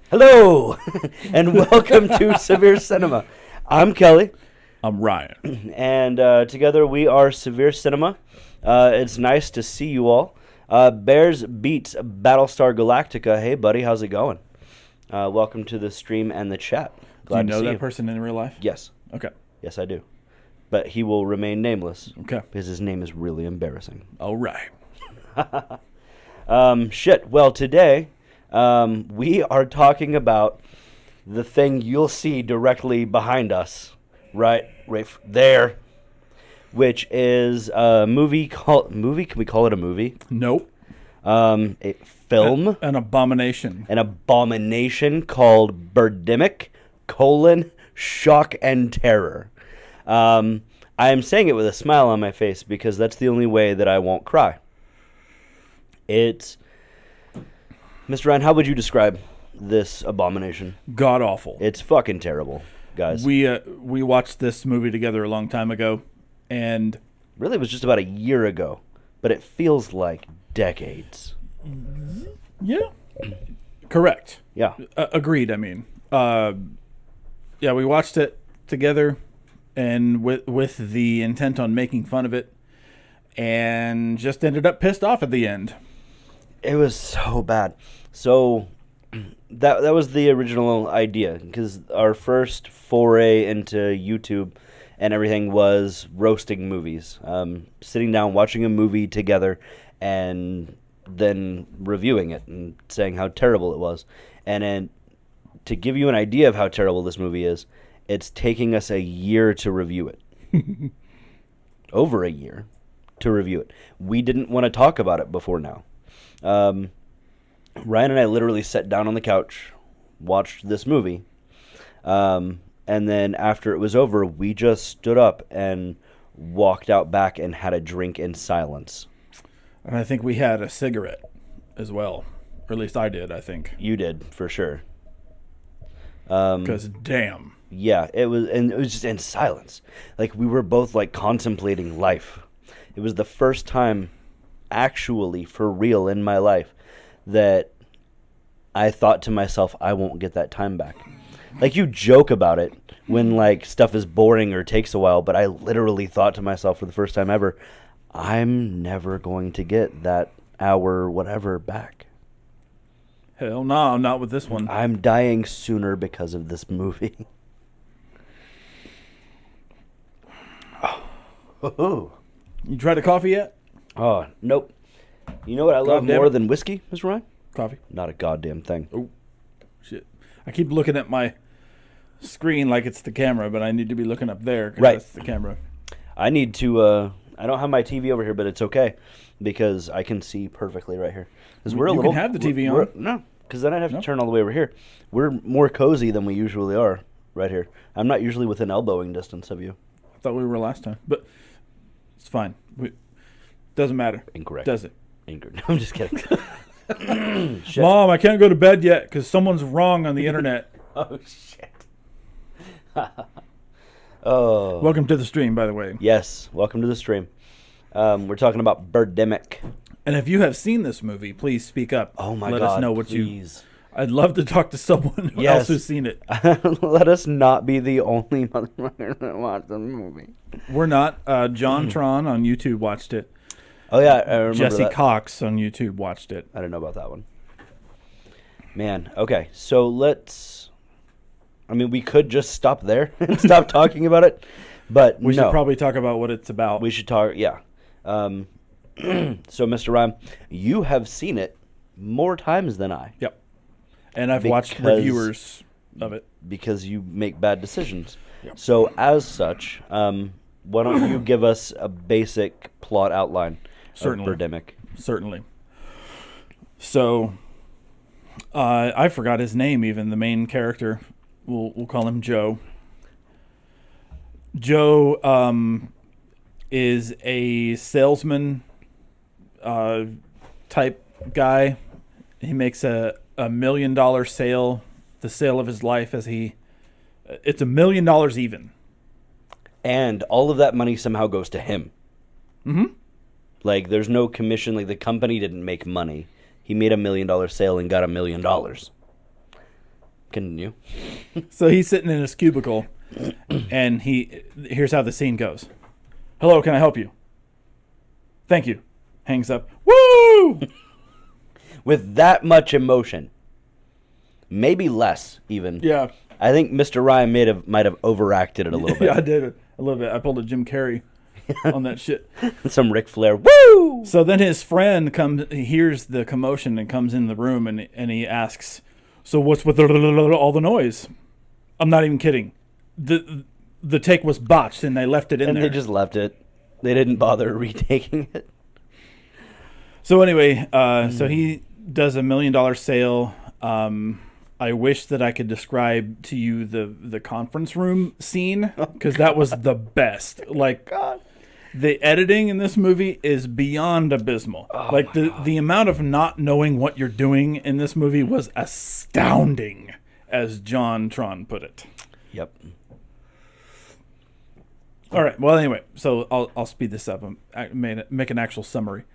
Hello, and welcome to Severe Cinema. I'm Kelly. I'm Ryan. And together we are Severe Cinema. It's nice to see you all. Bears beats Battlestar Galactica. Hey, buddy, how's it going? Welcome to the stream and the chat. Glad Do you know that person in real life? Yes. Okay. Yes, I do. But he will remain nameless. Okay. Because his name is really embarrassing. All right. Shit. Well, today we are talking about the thing you'll see directly behind us, right there, which is a movie called Can we call it a movie? Nope. A film, an abomination. An abomination called Birdemic: Shock and Terror. I am saying it with a smile on my face because that's the only way that I won't cry. It's Mr. Ryan, how would you describe this abomination? God awful. It's fucking terrible, guys. We watched this movie together a long time ago, and really it was just about a year ago, but it feels like decades. Yeah. Correct. Yeah. Agreed. I mean, yeah, we watched it together, and with the intent on making fun of it, and just ended up pissed off at the end. It was so bad. So that was the original idea, because our first foray into YouTube and everything was roasting movies, sitting down, watching a movie together, and then reviewing it and saying how terrible it was. And then to give you an idea of how terrible this movie is, it's taking us a year to review it. Over a year to review it. We didn't want to talk about it before now. Ryan and I literally sat down on the couch, watched this movie, and then after it was over, we just stood up and walked out back and had a drink in silence. And I think we had a cigarette as well. Or at least I did, I think. You did, for sure. Because damn. Yeah, it was just in silence. Like, we were both, like, contemplating life. It was the first time, actually, for real in my life, that I thought to myself, I won't get that time back. Like, you joke about it when, like, stuff is boring or takes a while, but I literally thought to myself for the first time ever, I'm never going to get that hour whatever back. Hell no, not with this one. I'm dying sooner because of this movie. Oh. You tried a coffee yet? Oh, nope. You know what I love more than whiskey, Mr. Ryan? Coffee. Not a goddamn thing. Oh, shit. I keep looking at my screen like it's the camera, but I need to be looking up there because that's the camera. I need to, I don't have my TV over here, but it's okay because I can see perfectly right here. You can have the TV on. No, because then I'd have to turn all the way over here. We're more cozy than we usually are right here. I'm not usually within elbowing distance of you. I thought we were last time, but it's fine. Doesn't matter. Incorrect. Does it? Incorrect. I'm just kidding. Shit. Mom, I can't go to bed yet because someone's wrong on the internet. Oh, shit. Oh. Welcome to the stream, by the way. Yes, welcome to the stream. We're talking about Birdemic. And if you have seen this movie, please speak up. Oh, my God. God. Let us know what please. I'd love to talk to someone else who's seen it. Let us not be the only motherfucker that watched the movie. We're not. John Tron on YouTube watched it. Oh, yeah, I remember Jesse that. Cox on YouTube watched it. I didn't know about that one. Man, okay, so we could just stop there and stop talking about it, but we should probably talk about what it's about. We should talk, yeah. So, Mr. Rhyme, you have seen it more times than I. Yep. And I've watched reviewers of it. Because you make bad decisions. Yep. So, as such, why don't you give us a basic plot outline of Birdemic? Certainly. So, I forgot his name even, the main character. We'll call him Joe. Joe is a salesman type guy. He makes a $1 million sale, the sale of his life, it's $1 million even. And all of that money somehow goes to him. Mm-hmm. Like, there's no commission. Like, the company didn't make money. He made $1 million sale and got $1 million. Continue. So he's sitting in his cubicle, and here's how the scene goes. Hello, can I help you? Thank you. Hangs up. Woo! With that much emotion. Maybe less, even. Yeah. I think Mr. Ryan might have overacted it a little bit. Yeah, I did it a little bit. I pulled a Jim Carrey on that shit. Some Ric Flair. Woo! So then his friend hears the commotion and comes in the room and he asks, so what's with all the noise? I'm not even kidding. The take was botched and they left it in there. And they just left it. They didn't bother retaking it. So anyway, so he does $1 million sale. I wish that I could describe to you the conference room scene, because that was the best. Like, God. The editing in this movie is beyond abysmal. Oh, like the amount of not knowing what you're doing in this movie was astounding, as John Tron put it. Yep. All right. Well, anyway, so I'll speed this up and make an actual summary.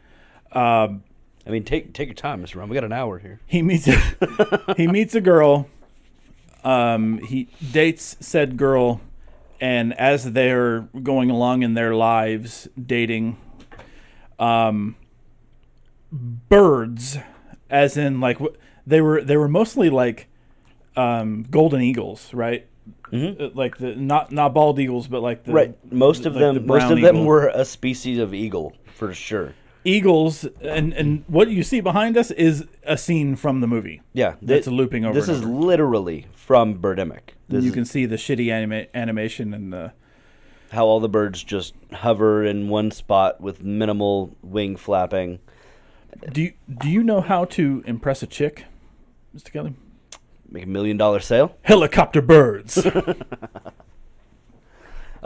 I mean, take your time, Mr. Ron. We got an hour here. He meets a girl. He dates said girl, and as they're going along in their lives dating, birds, as in like they were mostly like golden eagles, right? Mm-hmm. Like the not bald eagles, but like the right. Most of them eagle. were a species of eagle for sure. Eagles, and what you see behind us is a scene from the movie. Yeah, that's looping over. This is literally from Birdemic. You can see the shitty animation and how all the birds just hover in one spot with minimal wing flapping. Do you know how to impress a chick, Mr. Kelly? Make $1 million sale? Helicopter birds.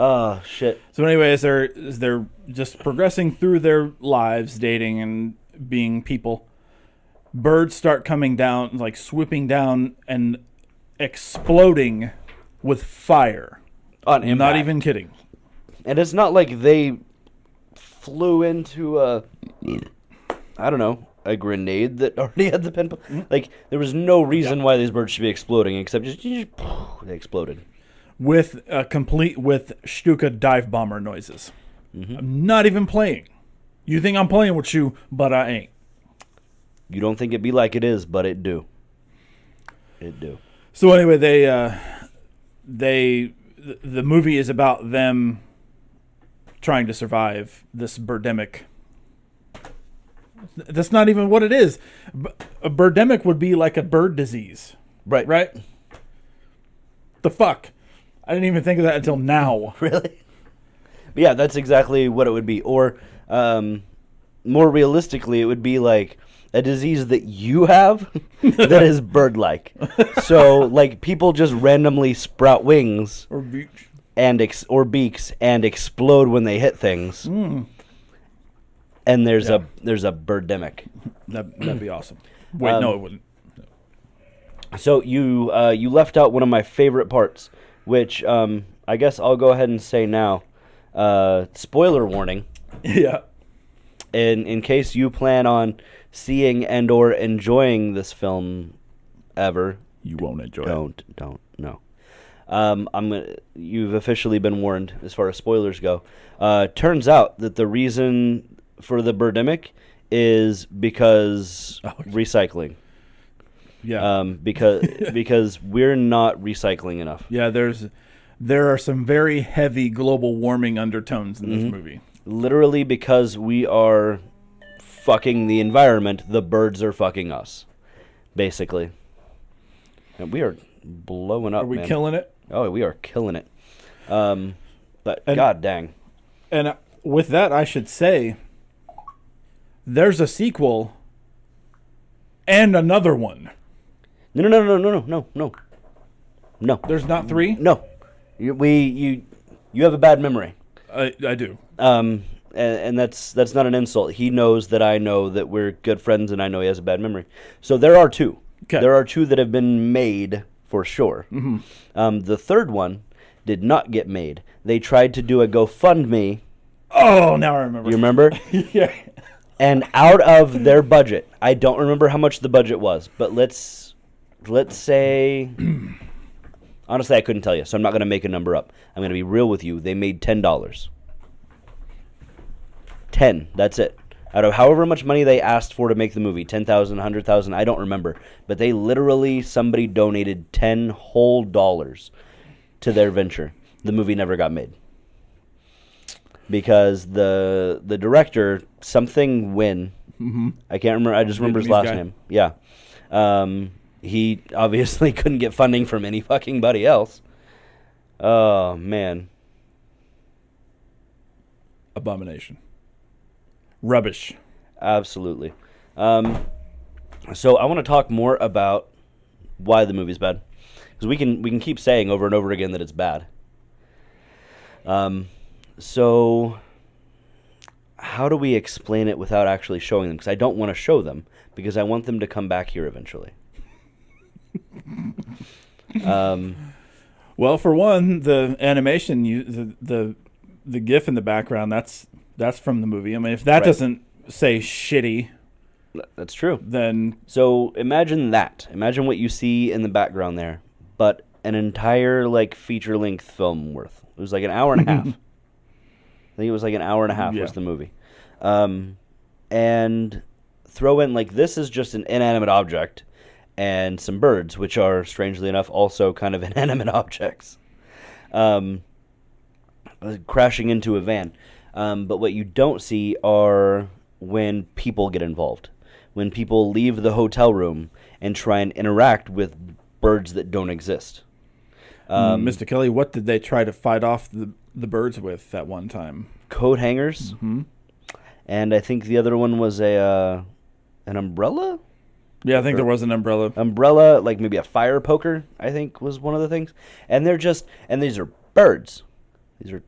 Oh, shit. So anyway, as they're just progressing through their lives, dating and being people, birds start coming down, like swooping down and exploding with fire. On impact. Not even kidding. And it's not like they flew into a grenade that already had the pinpoint. Mm-hmm. Like, there was no reason why these birds should be exploding, except just they exploded. With Stuka dive bomber noises. Mm-hmm. I'm not even playing. You think I'm playing with you, but I ain't. You don't think it be like it is, but it do. It do. So anyway, the movie is about them trying to survive this birdemic. That's not even what it is. A birdemic would be like a bird disease. Right. Right? The fuck? I didn't even think of that until now. Really? But yeah, that's exactly what it would be. Or more realistically, it would be like a disease that you have that is bird-like. So, like, people just randomly sprout wings or beaks and explode when they hit things. Mm. And there's a birdemic. That'd be awesome. Wait, no, it wouldn't. No. So you left out one of my favorite parts, which I guess I'll go ahead and say now. Spoiler warning. Yeah. In case you plan on seeing and or enjoying this film ever, you won't enjoy it. Don't no. You've officially been warned as far as spoilers go. Turns out that the reason for the birdemic is because recycling. Yeah. Because we're not recycling enough. Yeah, there are some very heavy global warming undertones in this movie. Literally, because we are fucking the environment, the birds are fucking us, basically. And we are blowing up. Are we killing it? Oh, we are killing it. But god dang. And with that, I should say, there's a sequel and another one. No. There's not 3? No. You have a bad memory. I do. And that's not an insult. He knows that I know that we're good friends, and I know he has a bad memory. So there are 2. Okay. There are 2 that have been made for sure. Mm-hmm. The third one did not get made. They tried to do a GoFundMe. Oh, now I remember. You remember? Yeah. And out of their budget, I don't remember how much the budget was, but let's let's say, honestly, I couldn't tell you, so I'm not going to make a number up. I'm going to be real with you. They made $10. 10, that's it. Out of however much money they asked for to make the movie, 10,000, 100,000, I don't remember. But they literally, somebody donated 10 whole dollars to their venture. The movie never got made. Because the director, something Win, I can't remember, I just remember his last name. Yeah. He obviously couldn't get funding from any fucking buddy else. Oh, man. Abomination. Rubbish. Absolutely. So I want to talk more about why the movie's bad, because we can keep saying over and over again that it's bad. So how do we explain it without actually showing them? Because I don't want to show them, because I want them to come back here eventually. Well, for one, the animation, the GIF in the background, that's from the movie. I mean, if that doesn't say shitty, that's true. Then so imagine that. Imagine what you see in the background there, but an entire like feature-length film worth. It was like an hour and a half. I think it was like an hour and a half was the movie. And throw in like this is just an inanimate object and some birds, which are strangely enough also kind of inanimate objects. Crashing into a van. But what you don't see are when people get involved. When people leave the hotel room and try and interact with birds that don't exist. Mr. Kelly, what did they try to fight off the birds with at one time? Coat hangers. Mm-hmm. And I think the other one was an umbrella? Yeah, I think there was an umbrella. Umbrella, like maybe a fire poker, I think was one of the things. And these are birds. These are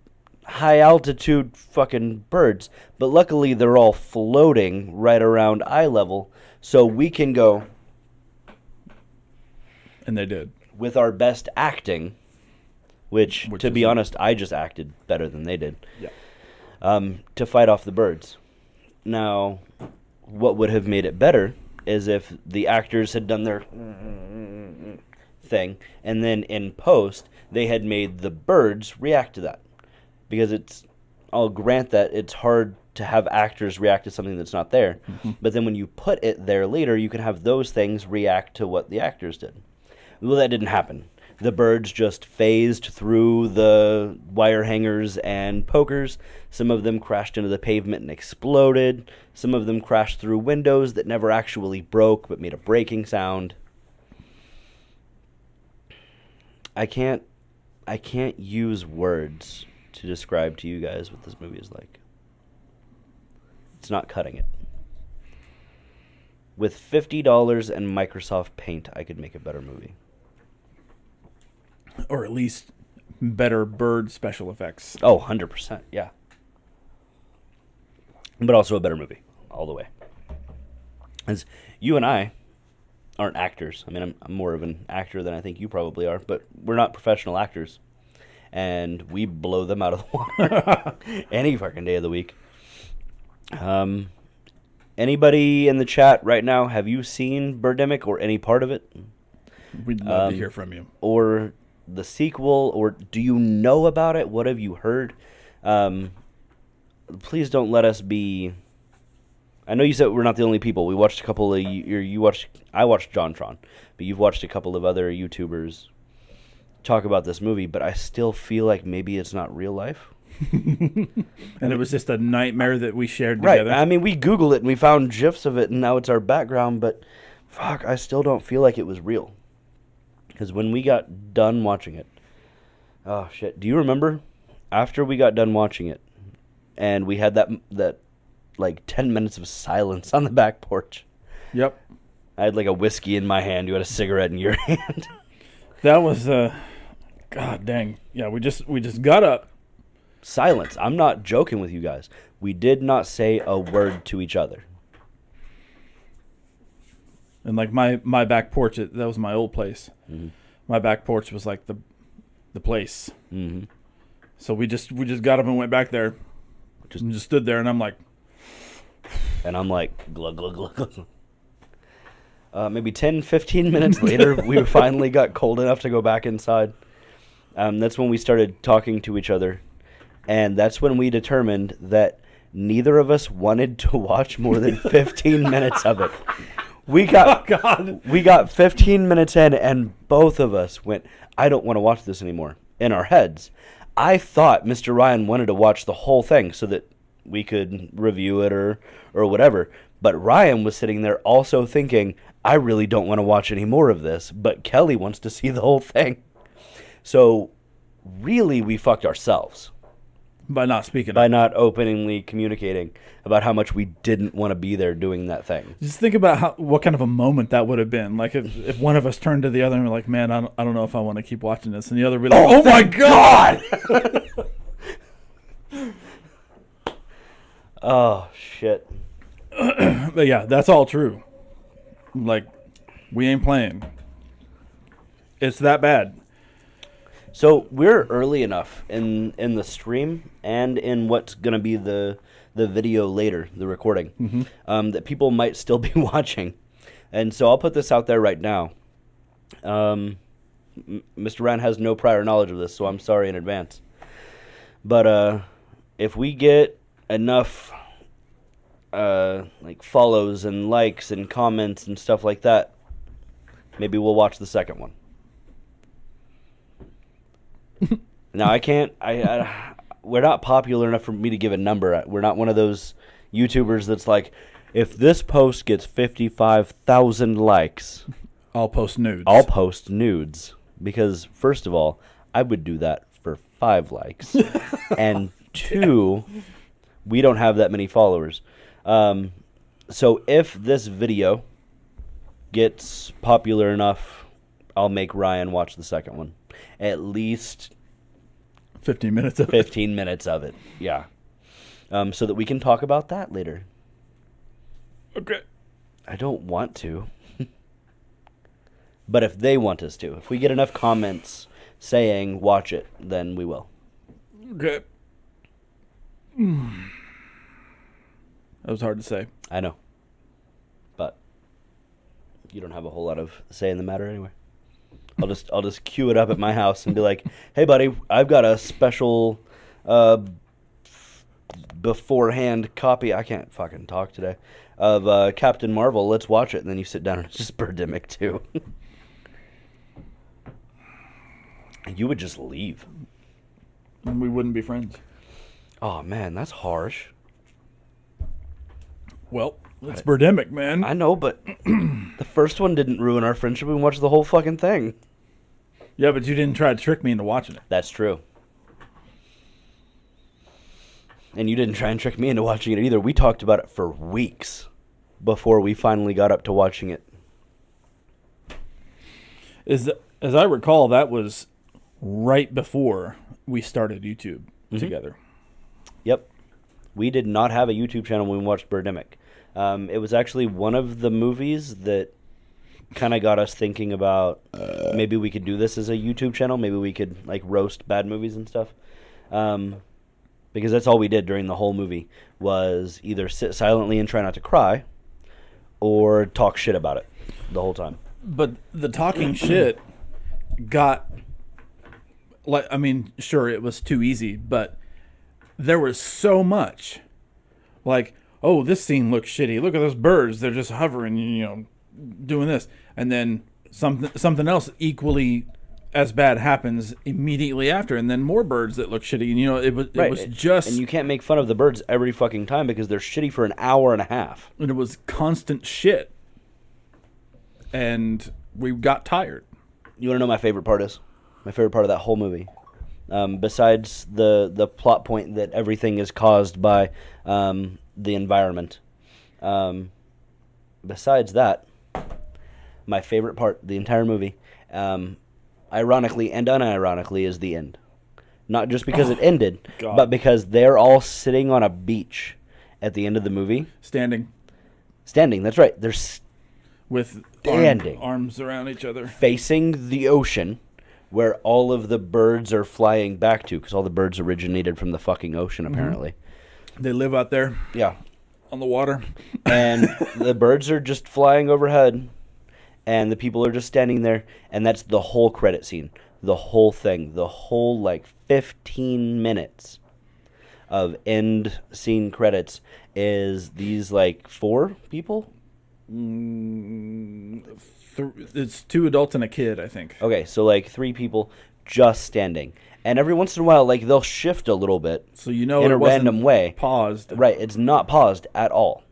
high altitude fucking birds. But luckily they're all floating right around eye level. So we can go. And they did. With our best acting, which to be honest, I just acted better than they did. Yeah. To fight off the birds. Now, what would have made it better is if the actors had done their thing, and then in post, they had made the birds react to that. Because I'll grant that it's hard to have actors react to something that's not there. Mm-hmm. But then when you put it there later, you can have those things react to what the actors did. Well, that didn't happen. The birds just phased through the wire hangers and pokers. Some of them crashed into the pavement and exploded. Some of them crashed through windows that never actually broke but made a breaking sound. I can't use words to describe to you guys what this movie is like. It's not cutting it. With $50 and Microsoft Paint, I could make a better movie. Or at least better bird special effects. Oh, 100%, yeah. But also a better movie, all the way. As you and I aren't actors. I mean, I'm more of an actor than I think you probably are, but we're not professional actors. And we blow them out of the water any fucking day of the week. Anybody in the chat right now, have you seen Birdemic or any part of it? We'd love to hear from you. Or the sequel, or do you know about it? What have you heard? Please don't let us be... I know you said we're not the only people. We watched a couple of... I watched JonTron, but you've watched a couple of other YouTubers talk about this movie, but I still feel like maybe it's not real life. And it was just a nightmare that we shared together. Right. I mean, we Googled it and we found GIFs of it, and now it's our background, but fuck, I still don't feel like it was real. Because when we got done watching it... Oh, shit. Do you remember? After we got done watching it, and we had that like 10 minutes of silence on the back porch. Yep. I had like a whiskey in my hand. You had a cigarette in your hand. That was... God dang. Yeah, we just got up. Silence. I'm not joking with you guys. We did not say a word to each other. And like my back porch, that was my old place. Mm-hmm. My back porch was like the place. Mm-hmm. So we just got up and went back there. Just stood there, and I'm like... And I'm like, glug, glug, glug, glug. maybe 10, 15 minutes later, we finally got cold enough to go back inside. That's when we started talking to each other. And that's when we determined that neither of us wanted to watch more than 15 minutes of it. We got 15 minutes in, and both of us went, I don't want to watch this anymore, in our heads. I thought Mr. Ryan wanted to watch the whole thing so that we could review it or whatever. But Ryan was sitting there also thinking, I really don't want to watch any more of this, but Kelly wants to see the whole thing. So really, we fucked ourselves. By not speaking. By not openly communicating about how much we didn't want to be there doing that thing. Just think about what kind of a moment that would have been. Like if one of us turned to the other and were like, man, I don't know if I want to keep watching this. And the other would be like, oh my God! Oh, shit. But yeah, that's all true. Like, we ain't playing. It's that bad. So we're early enough in the stream and in what's going to be the video later, the recording, that people might still be watching. And so I'll put this out there right now. Mr. Ryan has no prior knowledge of this, so I'm sorry in advance. But if we get enough like follows and likes and comments and stuff like that, maybe we'll watch the second one. Now, I can't. We're not popular enough for me to give a number. We're not one of those YouTubers that's like, if this post gets 55,000 likes, I'll post nudes. I'll post nudes. Because, first of all, I would do that for 5 likes. And 2, we don't have that many followers. So if this video gets popular enough, I'll make Ryan watch the second one. At least 15 minutes of 15 minutes of it, yeah. So that we can talk about that later. Okay. I don't want to. But if they want us to, if we get enough comments saying watch it, then we will. Okay. That was hard to say. I know. But you don't have a whole lot of say in the matter anyway. I'll just queue it up at my house and be like, "Hey, buddy, I've got a special beforehand copy. I can't fucking talk today of Captain Marvel. Let's watch it." And then you sit down and it's just Birdemic too. And you would just leave. And we wouldn't be friends. Oh man, that's harsh. Well, it's Birdemic, man. I know, but the first one didn't ruin our friendship. We watched the whole fucking thing. Yeah, but you didn't try to trick me into watching it. That's true. And you didn't try and trick me into watching it either. We talked about it for weeks before we finally got up to watching it. As I recall, that was right before we started YouTube together. Yep. We did not have a YouTube channel when we watched Birdemic. It was actually one of the movies that kind of got us thinking about maybe we could do this as a YouTube channel. Maybe we could like roast bad movies and stuff. Because that's all we did during the whole movie was either sit silently and try not to cry or talk shit about it the whole time. But the talking shit got, like, I mean, sure, it was too easy, but there was so much. Like, oh, this scene looks shitty. Look at those birds. They're just hovering, you know, doing this. And then something else equally as bad happens immediately after. And then more birds that look shitty. And, you know, it was just... And you can't make fun of the birds every fucking time because they're shitty for an hour and a half. And it was constant shit. And we got tired. You want to know my favorite part is? My favorite part of that whole movie? Besides the plot point that everything is caused by the environment. Besides that, my favorite part, the entire movie, ironically and unironically, is the end. Not just because it ended, God. but because they're all sitting on a beach at the end of the movie. Standing, that's right. They're with standing. Arms around each other. Facing the ocean, where all of the birds are flying back to, because all the birds originated from the fucking ocean, apparently. They live out there. Yeah. On the water. And the birds are just flying overhead, and the people are just standing there, and that's the whole credit scene. The whole thing. The whole, 15 minutes of end scene credits is these, 4 people? It's 2 adults and a kid, I think. Okay, so, 3 people just standing. And every once in a while, they'll shift a little bit. So you know in it a wasn't random way. Paused. Right, it's not paused at all.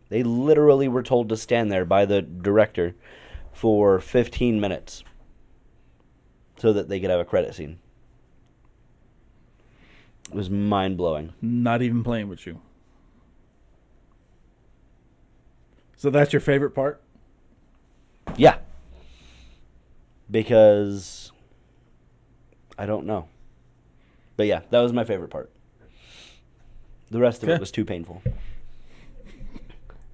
They literally were told to stand there by the director for 15 minutes so that they could have a credit scene. It was mind-blowing. Not even playing with you. So that's your favorite part? Yeah. Because I don't know. But yeah, that was my favorite part. The rest of it was too painful.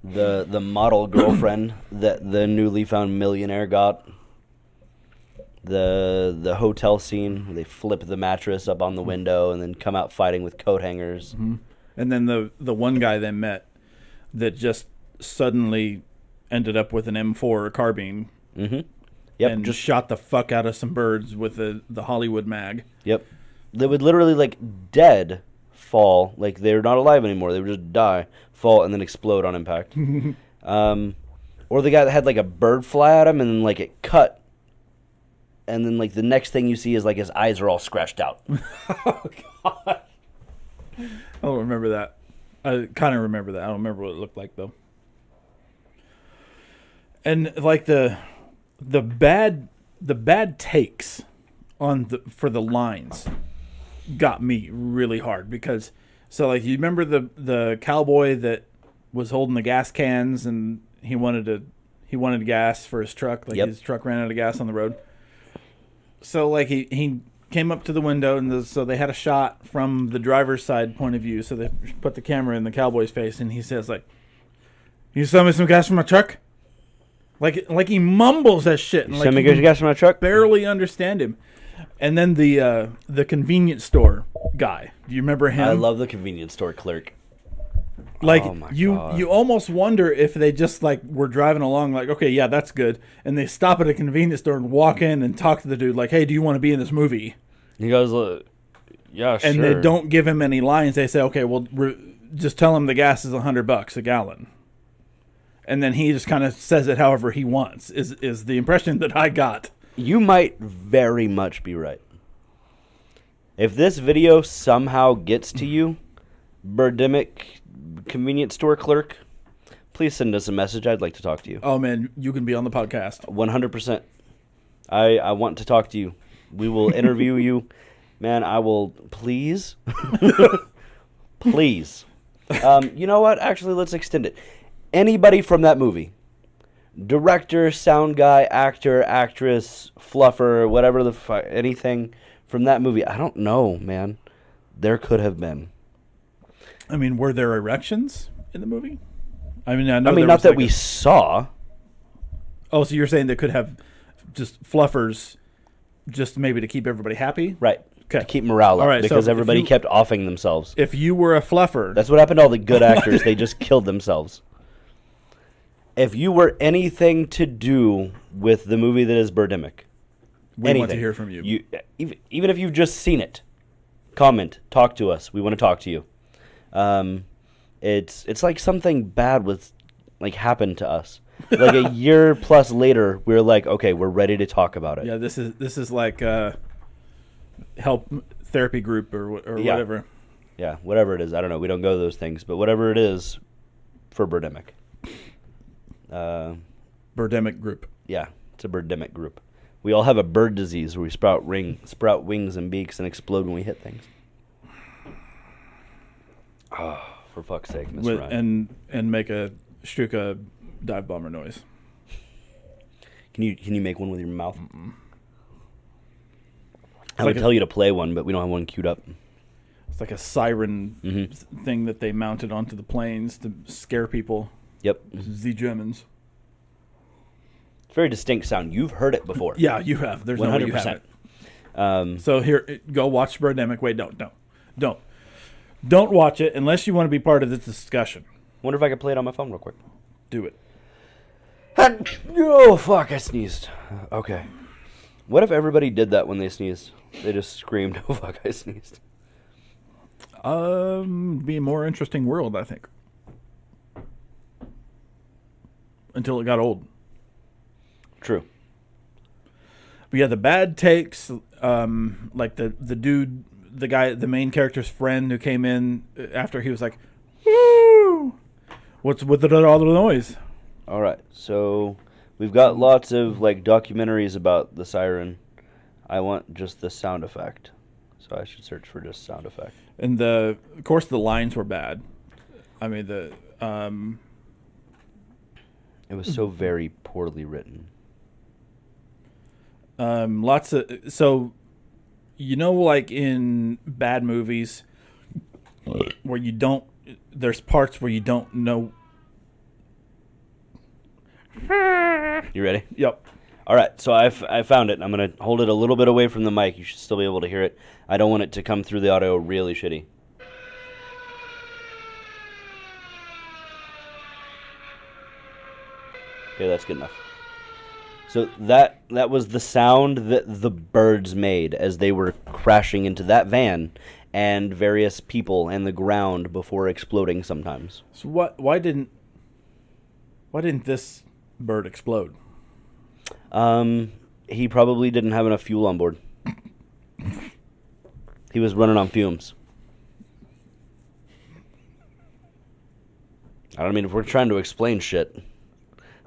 The model girlfriend that the newly found millionaire got. The hotel scene where they flip the mattress up on the window and then come out fighting with coat hangers. Mm-hmm. And then the one guy they met that just suddenly ended up with an M4 carbine. Mm-hmm. Yep, and just shot the fuck out of some birds with the Hollywood mag. Yep. They would literally, dead fall. They're not alive anymore. They would just die, fall, and then explode on impact. Or the guy that had, a bird fly at him and then, it cut. And then, the next thing you see is, his eyes are all scratched out. Oh, God. I don't remember that. I kind of remember that. I don't remember what it looked like, though. And, the bad takes for the lines got me really hard because you remember the cowboy that was holding the gas cans and he wanted gas for his truck, his truck ran out of gas on the road. So he came up to the window and so they had a shot from the driver's side point of view, so they put the camera in the cowboy's face and he says "You sell me some gas for my truck?" Like he mumbles that shit. And Send me gas from my truck? Barely understand him. And then the convenience store guy. Do you remember him? I love the convenience store clerk. Oh my God. You almost wonder if they just were driving along okay, yeah, that's good. And they stop at a convenience store and walk in and talk to the dude hey, do you want to be in this movie? He goes, yeah, sure. And they don't give him any lines. They say, okay, well, just tell him the gas is $100 a gallon. And then he just kind of says it however he wants, is the impression that I got. You might very much be right. If this video somehow gets to you, Birdemic convenience store clerk, please send us a message. I'd like to talk to you. Oh, man, you can be on the podcast. 100%. I want to talk to you. We will interview you. Man, I will, please. Please. You know what? Actually, let's extend it. Anybody from that movie, director, sound guy, actor, actress, fluffer, whatever anything from that movie, I don't know, man. There could have been. I mean, were there erections in the movie? I mean, not that we saw. Oh, so you're saying they could have just fluffers, just maybe to keep everybody happy, right? Okay. To keep morale up, right, because so everybody kept offing themselves. If you were a fluffer, that's what happened to all the good actors. They just killed themselves. If you were anything to do with the movie that is Birdemic, we want to hear from you. Even if you've just seen it, comment, talk to us. We want to talk to you. It's like something bad was happened to us. A year plus later, we're okay, we're ready to talk about it. Yeah, this is like help therapy group or whatever. Yeah, whatever it is. I don't know. We don't go to those things, but whatever it is for Birdemic. Birdemic group. Yeah, it's a Birdemic group. We all have a bird disease where we sprout wings and beaks and explode when we hit things. Oh, for fuck's sake, Miss Ryan. And make a Stuka dive bomber noise. Can you make one with your mouth? Mm-mm. I would tell you to play one, but we don't have one queued up. It's like a siren thing that they mounted onto the planes to scare people. Yep. The Germans. It's a very distinct sound. You've heard it before. Yeah, you have. There's 100%. No way you haven't. So here, go watch Birdemic. Wait, don't watch it unless you want to be part of this discussion. Wonder if I could play it on my phone real quick. Do it. Oh, fuck, I sneezed. Okay. What if everybody did that when they sneezed? They just screamed, oh, fuck, I sneezed. Be a more interesting world, I think. Until it got old. True. But yeah, the bad takes, like the dude, the guy, the main character's friend who came in after he was like, woo! What's with all the noise? All right, so we've got lots of like documentaries about the siren. I want just the sound effect, so I should search for just sound effect. And of course, the lines were bad. I mean, It was so very poorly written. lots of like in bad movies where you don't. There's parts where you don't know. You ready? Yep. All right, so I found it. I'm going to hold it a little bit away from the mic. You should still be able to hear it. I don't want it to come through the audio really shitty. Okay, that's good enough. So that was the sound that the birds made as they were crashing into that van and various people and the ground before exploding sometimes. So why didn't this bird explode? He probably didn't have enough fuel on board. He was running on fumes. I don't mean, if we're trying to explain shit,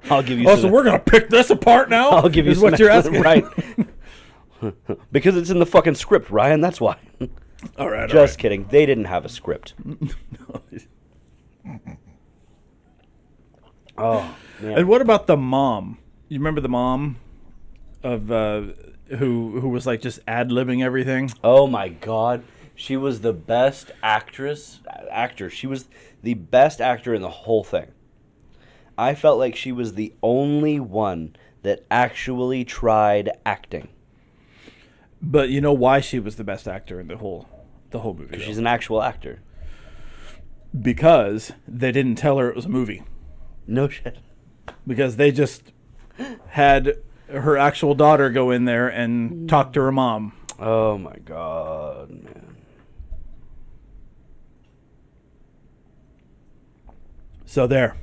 I'll give you. So we're gonna pick this apart now. I'll give you is some what you're asking, right? Because it's in the fucking script, Ryan. That's why. All right. Just kidding. They didn't have a script. Oh man. And what about the mom? You remember the mom of who was like just ad-libbing everything? Oh my god. She was the best actor. She was the best actor in the whole thing. I felt like she was the only one that actually tried acting. But you know why she was the best actor in the whole movie? Because she's an actual actor. Because they didn't tell her it was a movie. No shit. Because they just had her actual daughter go in there and talk to her mom. Oh my god, man. So there.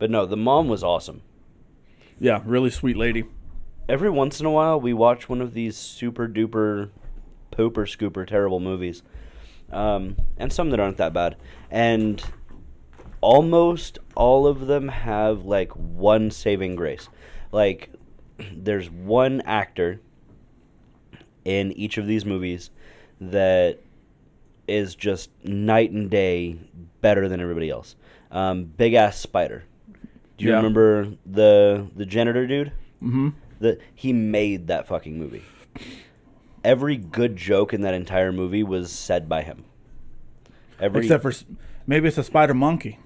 But no, the mom was awesome. Yeah, really sweet lady. Every once in a while, we watch one of these super duper pooper scooper terrible movies. And some that aren't that bad. And almost all of them have like one saving grace. Like, there's one actor in each of these movies that is just night and day better than everybody else. Big Ass Spider. Do you remember the janitor dude? Mm-hmm. He made that fucking movie. Every good joke in that entire movie was said by him. Except for maybe it's a spider monkey.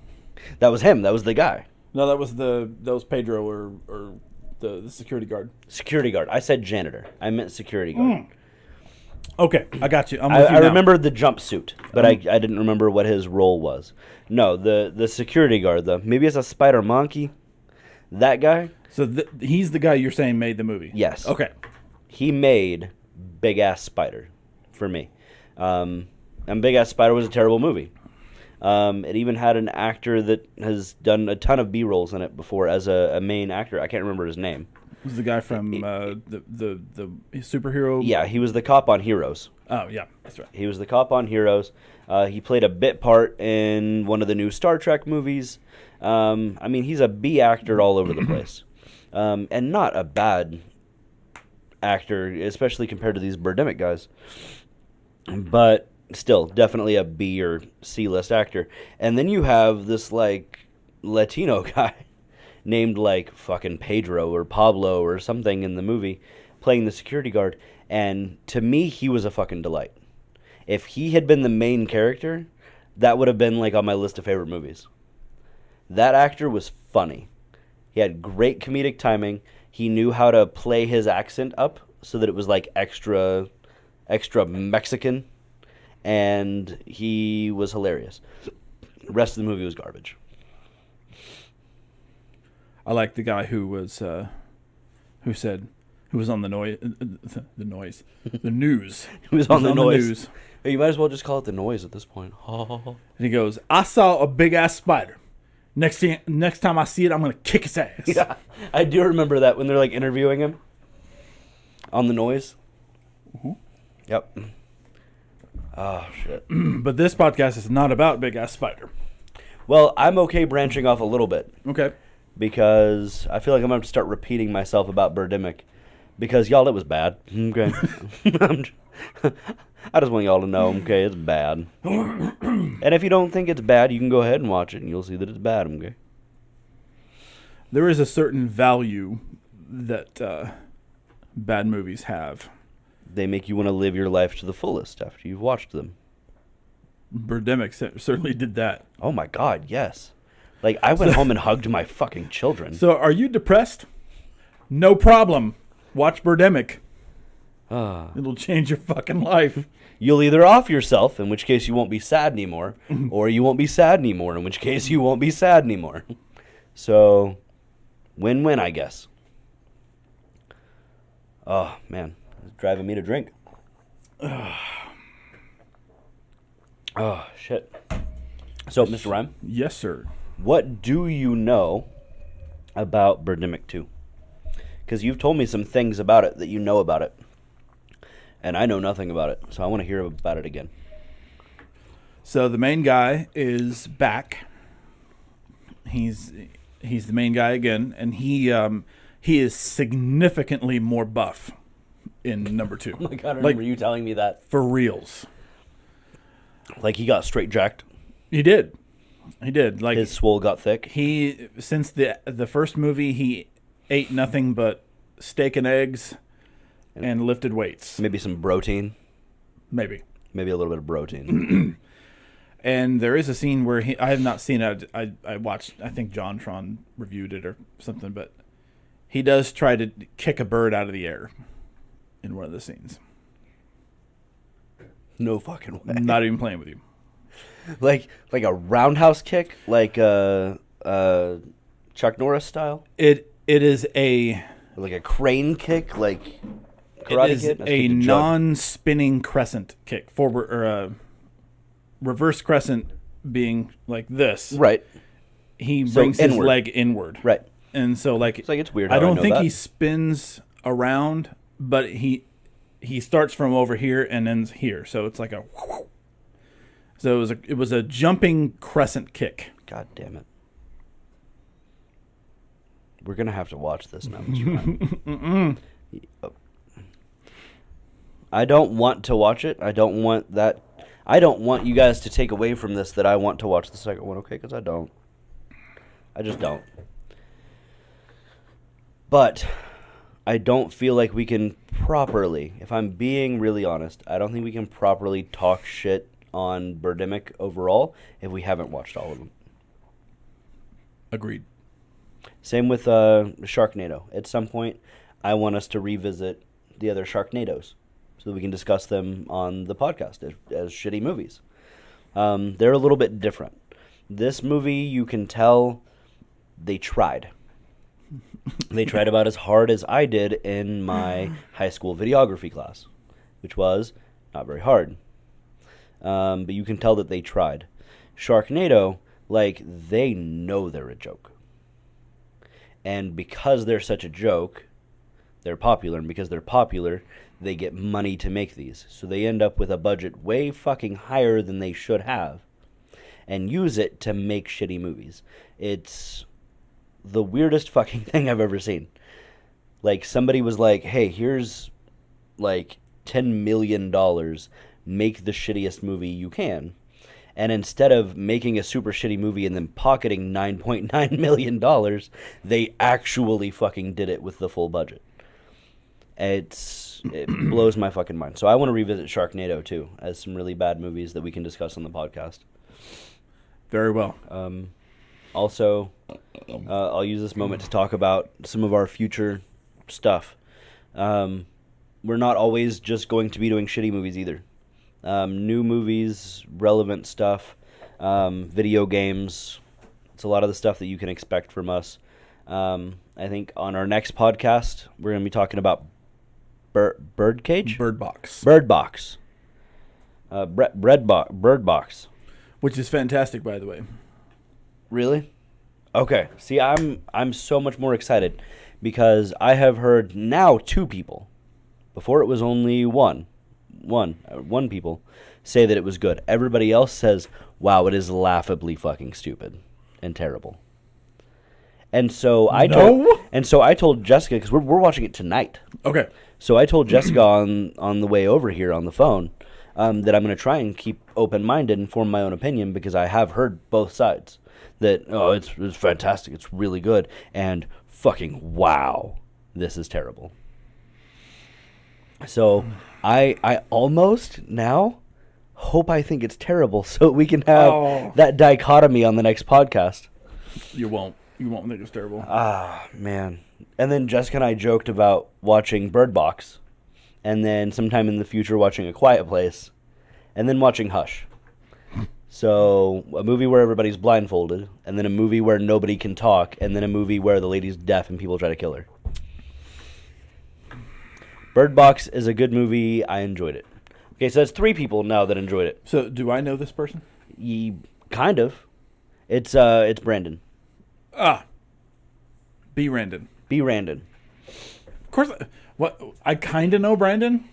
That was him. That was the guy. No, that was Pedro or the security guard. Security guard. I said janitor. I meant security guard. Okay, I got you. I remember the jumpsuit, but I didn't remember what his role was. No, the security guard, though. Maybe it's a spider monkey. That guy? So he's the guy you're saying made the movie? Yes. Okay. He made Big Ass Spider for me. And Big Ass Spider was a terrible movie. It even had an actor that has done a ton of B-rolls in it before as a main actor. I can't remember his name. This is the guy from the superhero? Yeah, he was the cop on Heroes. Oh, yeah, that's right. He was the cop on Heroes. He played a bit part in one of the new Star Trek movies. I mean, he's a B actor all over the place. And not a bad actor, especially compared to these Birdemic guys. But still, definitely a B or C list actor. And then you have this, like, Latino guy named, like, fucking Pedro or Pablo or something in the movie playing the security guard. And to me, he was a fucking delight. If he had been the main character, that would have been, like, on my list of favorite movies. That actor was funny. He had great comedic timing. He knew how to play his accent up so that it was, like, extra Mexican. And he was hilarious. The rest of the movie was garbage. I like the guy who was who was on the noise, the news. He was on the noise. news. Hey, you might as well just call it the noise at this point. And he goes, "I saw a big ass spider. Next time I see it, I'm gonna kick its ass." Yeah, I do remember that when they're like interviewing him on the noise. Mm-hmm. Yep. Oh shit. But this podcast is not about big ass spider. Well, I'm okay branching off a little bit Okay. because I feel like I'm going to start repeating myself about Birdemic because, y'all, it was bad. Okay. I just want y'all to know, okay, it's bad. And if you don't think it's bad, you can go ahead and watch it and you'll see that it's bad, okay? There is a certain value that bad movies have. They make you want to live your life to the fullest after you've watched them. Birdemic certainly did that. Oh my God, yes. Like, I went home and hugged my fucking children. So, are you depressed? No problem. Watch Birdemic. It'll change your fucking life. You'll either off yourself, in which case you won't be sad anymore, or you won't be sad anymore, in which case you won't be sad anymore. So, win-win, I guess. Oh, man. It's driving me to drink. Oh, shit. So, Mr. Rhyme, Yes, sir. what do you know about Birdemic 2? Because you've told me some things about it that you know about it. And I know nothing about it, so I want to hear about it again. So the main guy is back. He's the main guy again, and he is significantly more buff in number 2. Oh my God, I remember you telling me that. For reals. Like, he got straight jacked. He did. Like, His swole got thick. he since the first movie, he ate nothing but steak and eggs and lifted weights. Maybe some protein. Maybe. Maybe a little bit of protein. And there is a scene where I have not seen it. I watched, I think John Tron reviewed it or something, but he does try to kick a bird out of the air in one of the scenes. No fucking way. Not even playing with you. Like a roundhouse kick? Like Chuck Norris style? It is a Like a crane kick? Like Karate it is Kid? a non-spinning crescent kick, forward or a reverse crescent, being like this. Right. He brings his inward. leg inward. Right. And so It's weird. I how don't know think that. he spins around, but he starts from over here and ends here. So it's like a. So it was a jumping crescent kick. God damn it. We're gonna have to watch this now, Mr. Ryan. I don't want to watch it. I don't want that. I don't want you guys to take away from this that I want to watch the second one, okay? Because I don't. I just don't. But I don't feel like we can properly, if I'm being really honest, I don't think we can properly talk shit on Birdemic overall if we haven't watched all of them. Agreed. Same with Sharknado. At some point, I want us to revisit the other Sharknadoes so that we can discuss them on the podcast as shitty movies. They're a little bit different. This movie, you can tell they tried. They tried about as hard as I did in my high school videography class, which was not very hard. But you can tell that they tried. Sharknado, like, they know they're a joke. And because they're such a joke, they're popular. And because they're popular, they get money to make these. So they end up with a budget way fucking higher than they should have. And use it to make shitty movies. It's the weirdest fucking thing I've ever seen. Like, somebody was like, hey, here's, like, $10 million. Make the shittiest movie you can. And instead of making a super shitty movie and then pocketing $9.9 million, they actually fucking did it with the full budget. It blows my fucking mind. So I want to revisit Sharknado, too, as some really bad movies that we can discuss on the podcast. Very well. Also, I'll use this moment to talk about some of our future stuff. We're not always just going to be doing shitty movies either. New movies, relevant stuff, video games. It's a lot of the stuff that you can expect from us. I think on our next podcast, we're going to be talking about Birdcage? Bird Box. Bird Box. Bird Box. Which is fantastic, by the way. Really? Okay. See, I'm so much more excited because I have heard now 2 people. Before it was only one people say that it was good. Everybody else says, "Wow, it is laughably fucking stupid and terrible." And so I told Jessica, because we're watching it tonight. Okay. So I told Jessica on the way over here on the phone that I'm going to try and keep open-minded and form my own opinion because I have heard both sides. That, it's fantastic, it's really good, and fucking wow, this is terrible. So I almost now hope I think it's terrible so we can have that dichotomy on the next podcast. You won't. You won't think it's terrible. Ah, man. And then Jessica and I joked about watching Bird Box, and then sometime in the future watching A Quiet Place, and then watching Hush. So a movie where everybody's blindfolded, and then a movie where nobody can talk, and then a movie where the lady's deaf and people try to kill her. Bird Box is a good movie. I enjoyed it. Okay, so that's 3 people now that enjoyed it. So do I know this person? Kind of. It's Brandon. B. Randon. B. Randon. Of course. What? I kind of know Brandon.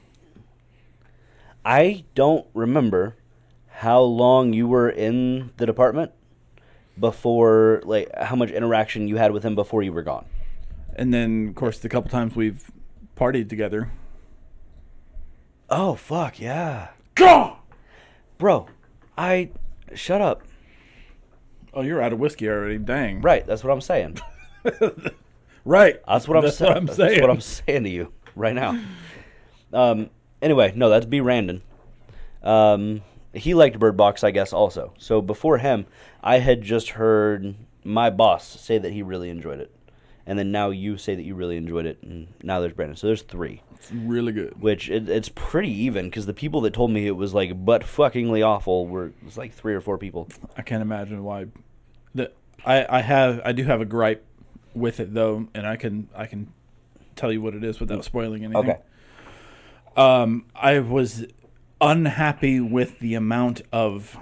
I don't remember how long you were in the department before, like, how much interaction you had with him before you were gone. And then, of course, the couple times we've partied together. Oh, fuck, yeah. Gah! Bro, shut up. Oh, you're out of whiskey already. Dang. Right, that's what I'm saying. Right. That's what I'm saying. That's what I'm saying to you right now. Anyway, no, that's B. Randon. He liked Bird Box, I guess, also. So before him, I had just heard my boss say that he really enjoyed it. And then now you say that you really enjoyed it, and now there's Brandon. So there's 3. It's really good. Which, it's pretty even, because the people that told me it was, like, butt-fuckingly awful was, like, 3 or 4 people. I can't imagine why. I do have a gripe with it, though, and I can tell you what it is without spoiling anything. Okay. I was unhappy with the amount of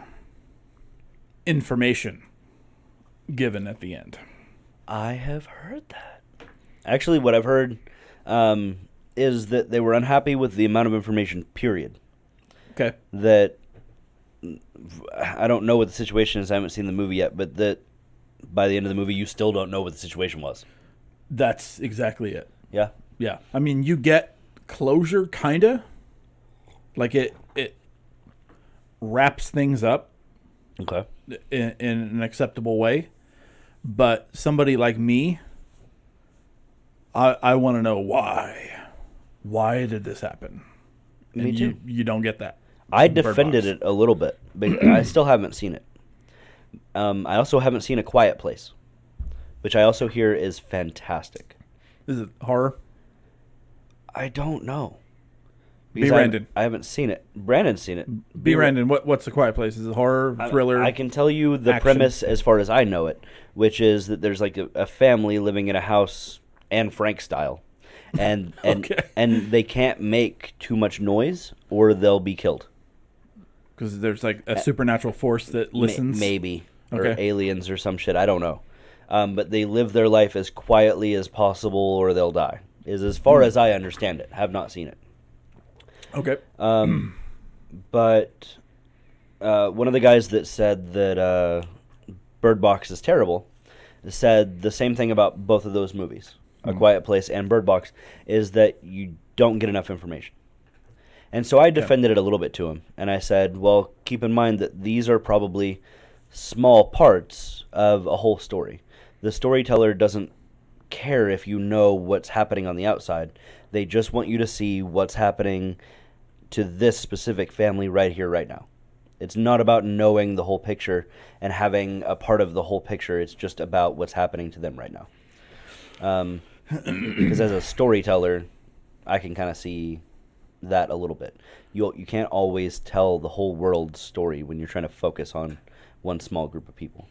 information given at the end. I have heard that. Actually, what I've heard is that they were unhappy with the amount of information, period. Okay. That, I don't know what the situation is, I haven't seen the movie yet, but that by the end of the movie, you still don't know what the situation was. That's exactly it. Yeah? Yeah. I mean, you get closure, kind of. Like, it wraps things up Okay. in an acceptable way. But somebody like me, I want to know why. Why did this happen? Me And too. You don't get that. I Bird defended Box. it a little bit, but I still haven't seen it. I also haven't seen A Quiet Place, which I also hear is fantastic. Is it horror? I don't know. B. Because Randon. I haven't seen it. Brandon's seen it. B. Randon, what's The Quiet Place? Is it horror, thriller? I can tell you the action? premise as far as I know it, which is that there's like a family living in a house, Anne Frank style, and Okay. and they can't make too much noise or they'll be killed. Because there's like a supernatural force that listens. Maybe. Or Okay. aliens or some shit. I don't know. But they live their life as quietly as possible or they'll die. Is as far as I understand it. Have not seen it. Okay. But one of the guys that said that Bird Box is terrible said the same thing about both of those movies, A Quiet Place and Bird Box, is that you don't get enough information. And so I defended it a little bit to him. And I said, well, keep in mind that these are probably small parts of a whole story. The storyteller doesn't care if you know what's happening on the outside. They just want you to see what's happening to this specific family right here, right now. It's not about knowing the whole picture and having a part of the whole picture. It's just about what's happening to them right now. Because as a storyteller, I can kind of see that a little bit. You can't always tell the whole world's story when you're trying to focus on one small group of people.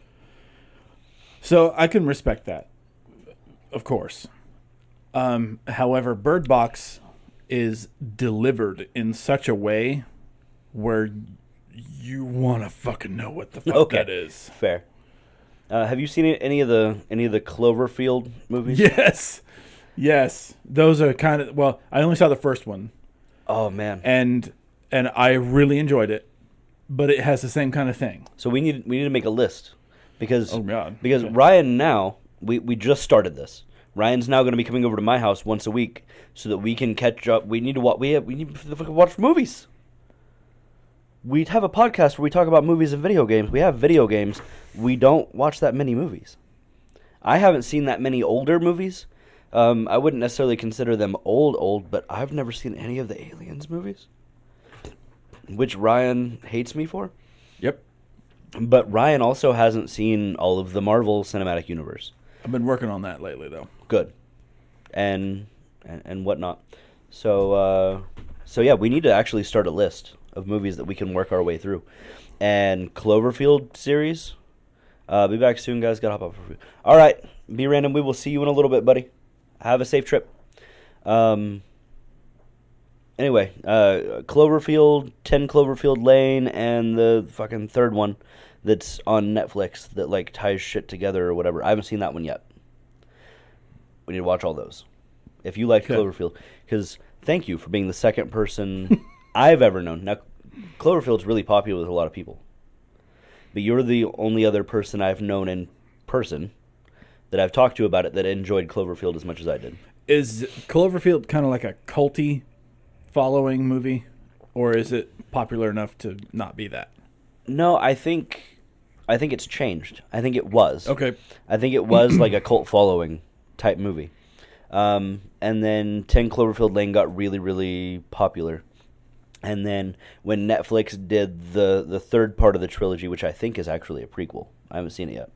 So I can respect that. Of course. However, Bird Box is delivered in such a way where you want to fucking know what the fuck that is. Fair. Have you seen any of the Cloverfield movies? Yes. Those are kind of, well, I only saw the first one. Oh man. And I really enjoyed it, but it has the same kind of thing. So we need to make a list because okay. Ryan now we just started this. Ryan's now going to be coming over to my house once a week so that we can catch up. We need to watch movies. We have a podcast where we talk about movies and video games. We have video games. We don't watch that many movies. I haven't seen that many older movies. I wouldn't necessarily consider them old, but I've never seen any of the Aliens movies, which Ryan hates me for. Yep. But Ryan also hasn't seen all of the Marvel Cinematic Universe. I've been working on that lately, though. Good. And whatnot. So yeah, we need to actually start a list of movies that we can work our way through. And Cloverfield series. Be back soon, guys. Gotta hop off. All right. Be random. We will see you in a little bit, buddy. Have a safe trip. Anyway, Cloverfield, 10 Cloverfield Lane, and the fucking third one that's on Netflix that like ties shit together or whatever. I haven't seen that one yet. We need to watch all those. If you like Cloverfield, because thank you for being the second person I've ever known. Now, Cloverfield's really popular with a lot of people, but you're the only other person I've known in person that I've talked to about it that enjoyed Cloverfield as much as I did. Is Cloverfield kind of like a culty following movie, or is it popular enough to not be that? No, I think it's changed. I think it was. Okay. I think it was like a cult following type movie. And then 10 Cloverfield Lane got really, really popular. And then when Netflix did the third part of the trilogy, which I think is actually a prequel. I haven't seen it yet.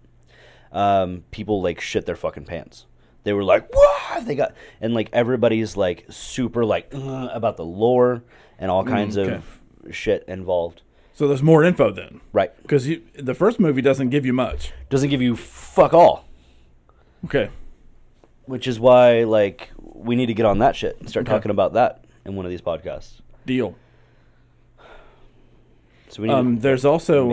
People like shit their fucking pants. They were like, "What?" And like everybody's like super like about the lore and all kinds of shit involved. So there's more info then, right? Because the first movie doesn't give you much. Doesn't give you fuck all. Okay. Which is why like we need to get on that shit and start talking about that in one of these podcasts. Deal. So we need there's also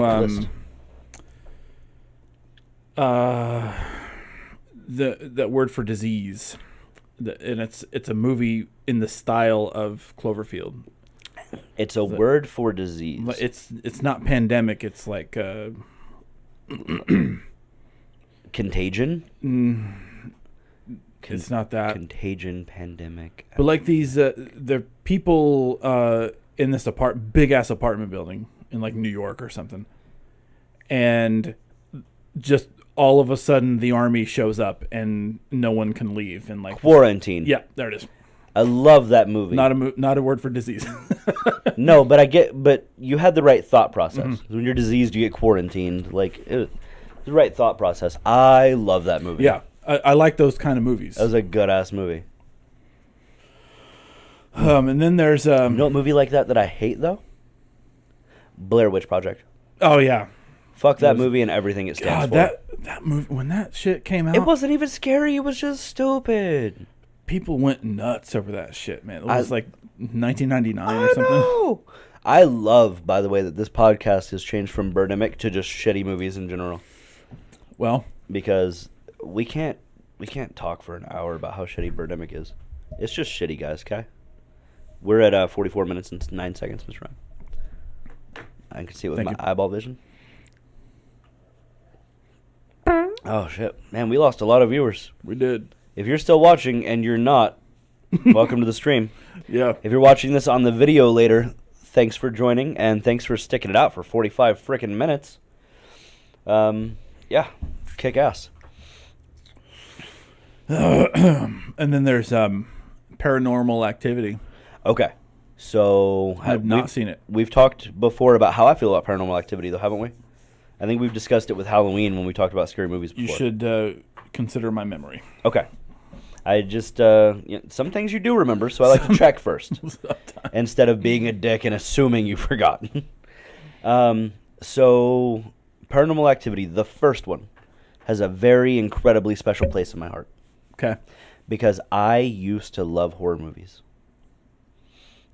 that word for disease, and it's a movie in the style of Cloverfield. It's a word for disease. It's not pandemic. It's like contagion. It's not that contagion, pandemic. But like these, the people in this big ass apartment building in like New York or something, and just all of a sudden the army shows up and no one can leave and like quarantine. Yeah, there it is. I love that movie. Not a word for disease. No, but you had the right thought process. Mm-hmm. When you're diseased, you get quarantined. Like the right thought process. I love that movie. Yeah, I like those kind of movies. That was a good ass movie. And then there's you know what movie like that I hate though? Blair Witch Project. Oh yeah. Fuck that movie and everything it stands for. That movie, when that shit came out, it wasn't even scary. It was just stupid. People went nuts over that shit, man. It was like 1999 or something. Know. I love, by the way, that this podcast has changed from Birdemic to just shitty movies in general. Well, because we can't talk for an hour about how shitty Birdemic is. It's just shitty, guys. Okay, we're at 44 minutes and 9 seconds, Mr. Ryan. I can see it with my eyeball vision. Oh shit, man! We lost a lot of viewers. We did. If you're still watching and you're not, welcome to the stream. Yeah. If you're watching this on the video later, thanks for joining and thanks for sticking it out for 45 freaking minutes. Yeah, kick ass. And then there's Paranormal Activity. Okay, so I've not seen it. We've talked before about how I feel about Paranormal Activity, though, haven't we? I think we've discussed it with Halloween when we talked about scary movies before. You should consider my memory. Okay. I just, some things you do remember, so I like to check first. Instead of being a dick and assuming you forgot. So, Paranormal Activity, the first one, has a very incredibly special place in my heart. Okay. because I used to love horror movies.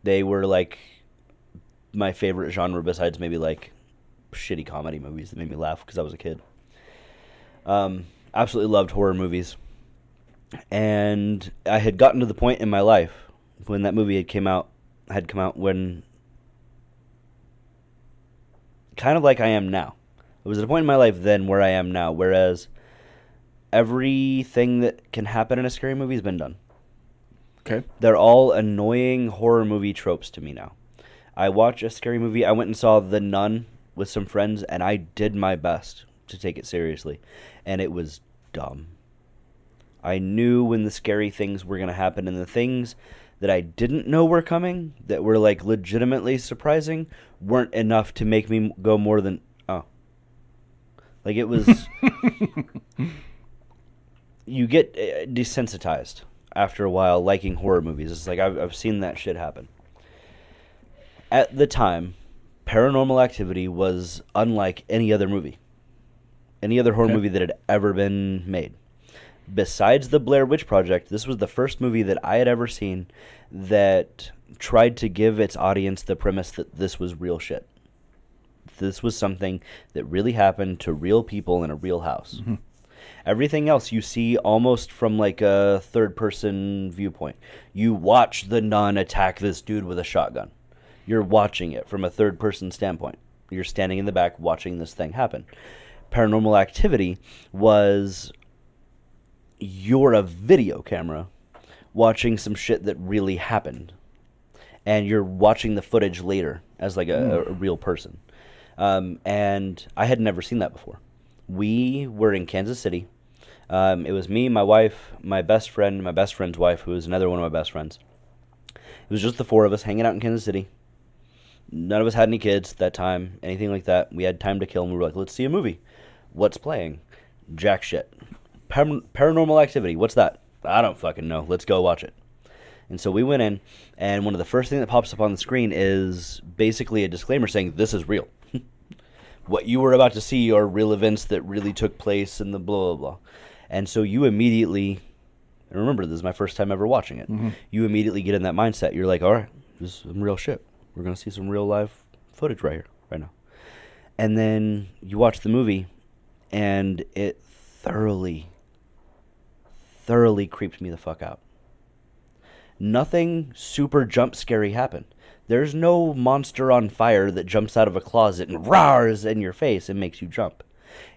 They were like my favorite genre besides maybe like shitty comedy movies that made me laugh because I was a kid. Absolutely loved horror movies. And I had gotten to the point in my life when that movie had come out when kind of like I am now. It was at a point in my life then where I am now, whereas everything that can happen in a scary movie has been done. Okay. They're all annoying horror movie tropes to me now. I watch a scary movie. I went and saw The Nun with some friends, and I did my best to take it seriously. And it was dumb. I knew when the scary things were going to happen, and the things that I didn't know were coming, that were like legitimately surprising, weren't enough to make me go more than, oh. Like it was... You get desensitized after a while liking horror movies. It's like I've seen that shit happen. At the time, Paranormal Activity was unlike any other movie. Any other horror movie that had ever been made. Besides the Blair Witch Project, this was the first movie that I had ever seen that tried to give its audience the premise that this was real shit. This was something that really happened to real people in a real house. Mm-hmm. Everything else you see almost from like a third-person viewpoint. You watch the nun attack this dude with a shotgun. You're watching it from a third-person standpoint. You're standing in the back watching this thing happen. Paranormal Activity was you're a video camera watching some shit that really happened. And you're watching the footage later as like a real person. And I had never seen that before. We were in Kansas City. It was me, my wife, my best friend, my best friend's wife, who was another one of my best friends. It was just the four of us hanging out in Kansas City. None of us had any kids at that time, anything like that. We had time to kill, and we were like, let's see a movie. What's playing? Jack shit. Paranormal Activity. What's that? I don't fucking know. Let's go watch it. And so we went in, and one of the first things that pops up on the screen is basically a disclaimer saying, this is real. What you were about to see are real events that really took place and the blah, blah, blah. And so you immediately, and remember, this is my first time ever watching it, you immediately get in that mindset. You're like, all right, this is some real shit. We're going to see some real live footage right here, right now. And then you watch the movie, and it thoroughly creeped me the fuck out. Nothing super jump scary happened. There's no monster on fire that jumps out of a closet and roars in your face and makes you jump.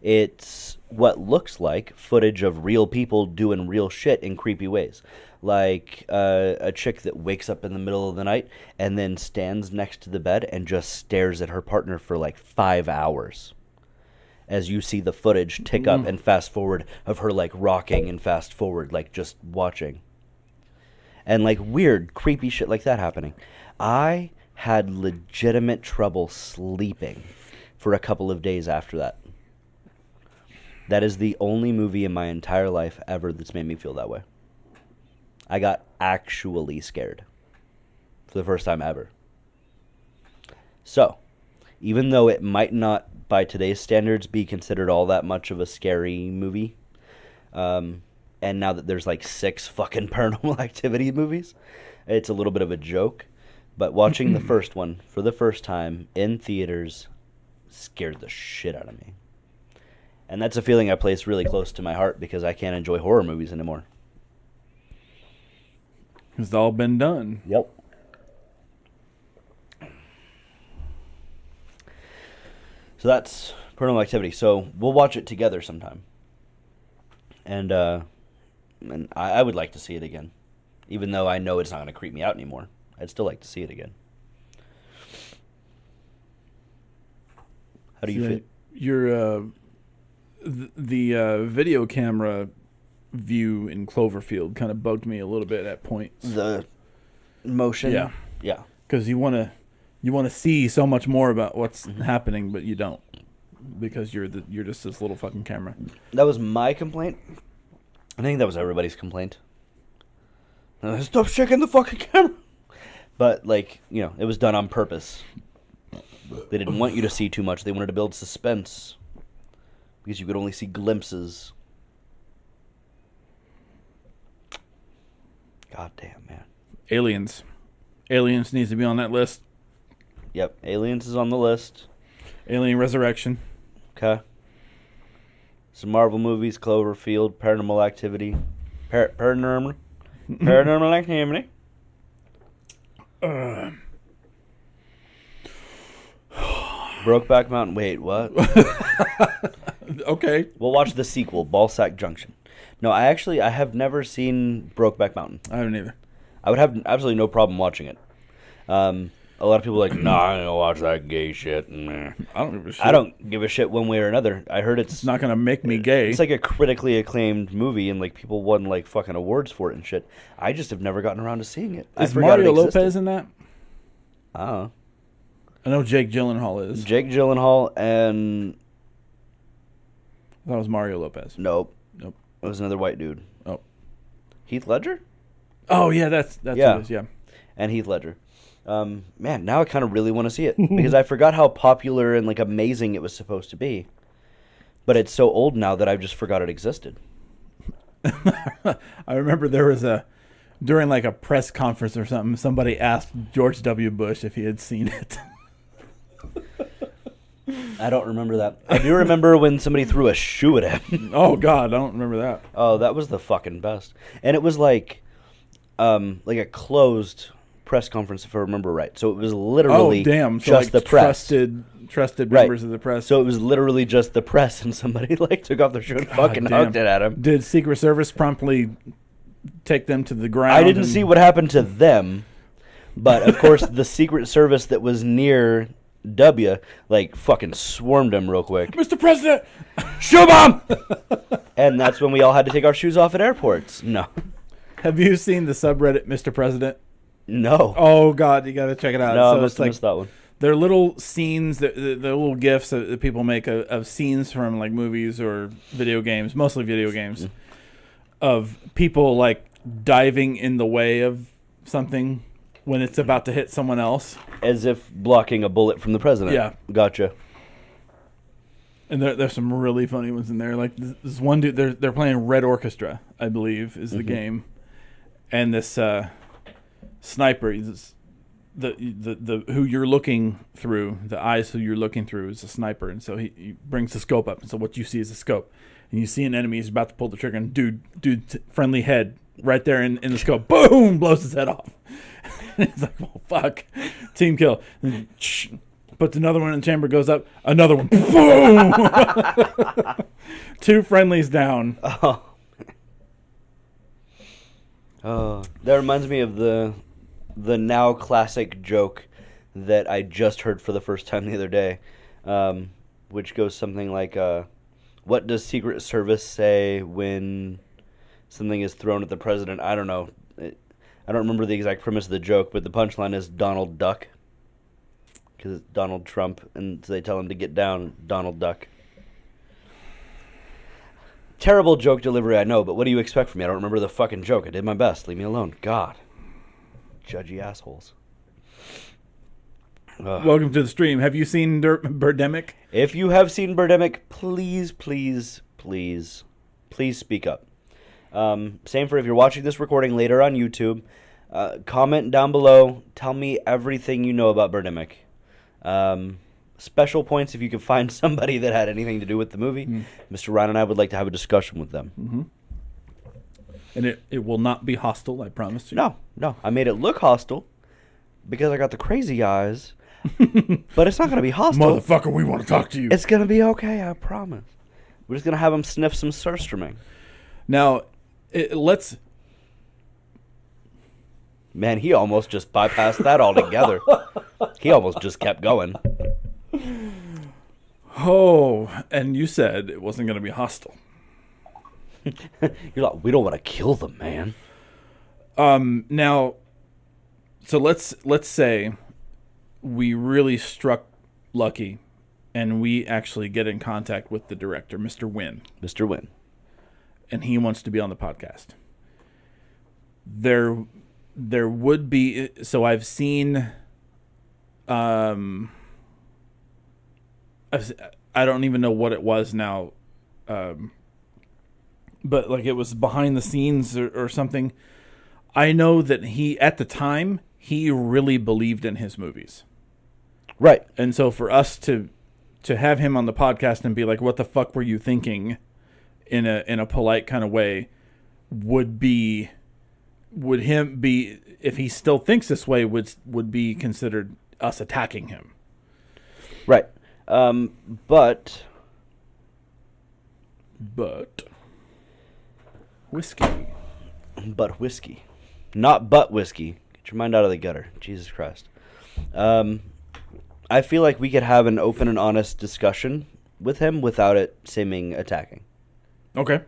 It's what looks like footage of real people doing real shit in creepy ways. Like a chick that wakes up in the middle of the night and then stands next to the bed and just stares at her partner for like 5 hours. As you see the footage tick up and fast forward of her like rocking and fast forward, like just watching. And like weird, creepy shit like that happening. I had legitimate trouble sleeping for a couple of days after that. That is the only movie in my entire life ever that's made me feel that way. I got actually scared for the first time ever. So, even though it might not, by today's standards, be considered all that much of a scary movie, and now that there's like 6 fucking Paranormal Activity movies, it's a little bit of a joke. But watching the first one for the first time in theaters scared the shit out of me. And that's a feeling I place really close to my heart because I can't enjoy horror movies anymore. It's all been done. Yep. So that's Paranormal Activity. So we'll watch it together sometime. And I would like to see it again. Even though I know it's not going to creep me out anymore. I'd still like to see it again. How do you feel? Your the video camera view in Cloverfield kind of bugged me a little bit at points. The motion? Yeah. Because you want to see so much more about what's happening, but you don't because you're just this little fucking camera. That was my complaint. I think that was everybody's complaint. Stop shaking the fucking camera. But, like, you know, it was done on purpose. They didn't want you to see too much. They wanted to build suspense. Because you could only see glimpses. God damn, man. Aliens. Aliens needs to be on that list. Yep, Aliens is on the list. Alien Resurrection. Okay. Some Marvel movies, Cloverfield, Paranormal Activity. Paranormal Activity. Brokeback Mountain. Wait, what? Okay. We'll watch the sequel, Ballsack Junction. No, I have never seen Brokeback Mountain. I haven't either. I would have absolutely no problem watching it. A lot of people are like, nah, I'm gonna watch that gay shit. Nah. I don't give a shit. I don't give a shit one way or another. I heard It's not gonna make me gay. It's like a critically acclaimed movie, and like people won like fucking awards for it and shit. I just have never gotten around to seeing it. Is Mario Lopez in that? I know Jake Gyllenhaal is. Jake Gyllenhaal and I thought it was Mario Lopez. nope, Nope. it was another white dude. Oh. Heath Ledger Oh yeah, that's Yeah. Who it is. Yeah. and Heath Ledger. Man, now I kind of really want to see it because I forgot how popular and like amazing it was supposed to be. But it's so old now that I've just forgot it existed. I remember there was during like a press conference or something, somebody asked George W. Bush if he had seen it. I don't remember that. I do remember when somebody threw a shoe at him. Oh God, I don't remember that. Oh, that was the fucking best. And it was like a closed press conference, if I remember right. So it was literally So just like the press. Trusted Right. members of the press. So it was literally just the press, and somebody like took off their shoe and fucking damn. hugged it at him. Did Secret Service promptly take them to the ground? I didn't see what happened to them, but of course the Secret Service that was near W like fucking swarmed him real quick. Mr. President! Shoe bomb! And that's when we all had to take our shoes off at airports. No. Have you seen the subreddit Mr. President? No. Oh God, you got to check it out. No, So I must it's have like missed that one. they're little scenes, the little gifs that people make of scenes from like movies or video games, mostly video games, of people like diving in the way of something when it's about to hit someone else. As if blocking a bullet from the president. Yeah. Gotcha. And there's some really funny ones in there. Like this one dude, they're playing Red Orchestra, I believe, is the game, and this sniper, the who you're looking through, the eyes who you're looking through is a sniper, and so he brings the scope up, and so what you see is a scope, and you see an enemy is about to pull the trigger, and dude, friendly head right there in the scope, boom, blows his head off. And it's like, well, fuck, team kill. And puts another one in the chamber, goes up, another one, boom. 2 friendlies down. Oh, that reminds me of the now classic joke that I just heard for the first time the other day, which goes something like, what does Secret Service say when something is thrown at the president? I don't know. I don't remember the exact premise of the joke, but the punchline is Donald Duck. Because it's Donald Trump, and so they tell him to get down, Donald Duck. Terrible joke delivery, I know, but what do you expect from me? I don't remember the fucking joke. I did my best. Leave me alone. God. Judgy assholes. Ugh. Welcome to the stream. Have you seen Birdemic? If you have seen Birdemic, please speak up. Same for if you're watching this recording later on YouTube. Comment down below. Tell me everything you know about Birdemic. Special points if you can find somebody that had anything to do with the movie. Mr. Ryan and I would like to have a discussion with them. Mm-hmm. And it will not be hostile, I promise you. No. I made it look hostile because I got the crazy eyes. But it's not going to be hostile. Motherfucker, we want to talk to you. It's going to be okay, I promise. We're just going to have them sniff some surströmming. Now, let's... Man, he almost just bypassed that altogether. He almost just kept going. Oh, and you said it wasn't going to be hostile. You're like, we don't want to kill them, man. Now, so let's say we really struck lucky and we actually get in contact with the director, Mr. Wynn. Mr. Wynn. And he wants to be on the podcast. There would be, so I've seen, I don't even know what it was now, but like it was behind the scenes or something. I know that he, at the time, he really believed in his movies. Right. And so for us to have him on the podcast and be like, what the fuck were you thinking, in a polite kind of way, would him be, if he still thinks this way, would be considered us attacking him. Right. But whiskey. But whiskey. Not but whiskey. Get your mind out of the gutter. Jesus Christ. I feel like we could have an open and honest discussion with him without it seeming attacking. Okay.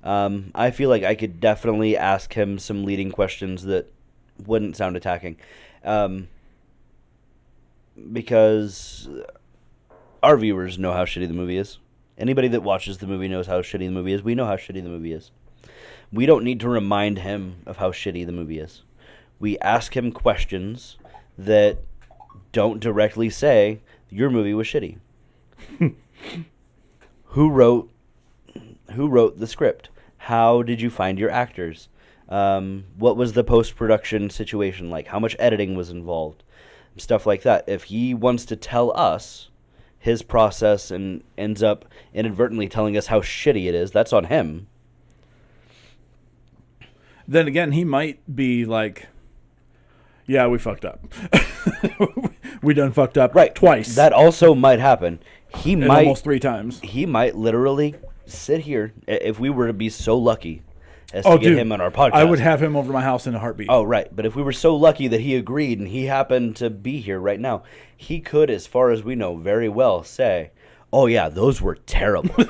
I feel like I could definitely ask him some leading questions that wouldn't sound attacking. Because our viewers know how shitty the movie is. Anybody that watches the movie knows how shitty the movie is. We know how shitty the movie is. We don't need to remind him of how shitty the movie is. We ask him questions that don't directly say your movie was shitty. Who wrote the script? How did you find your actors? What was the post-production situation like? How much editing was involved? Stuff like that. If he wants to tell us his process and ends up inadvertently telling us how shitty it is, that's on him. Then again, he might be like, yeah, we fucked up. We done fucked up twice. That also might happen. He and might almost 3 times. He might literally sit here if we were to be so lucky as to get him on our podcast. I would have him over to my house in a heartbeat. Oh, right. But if we were so lucky that he agreed and he happened to be here right now, he could, as far as we know, very well say, oh, yeah, those were terrible.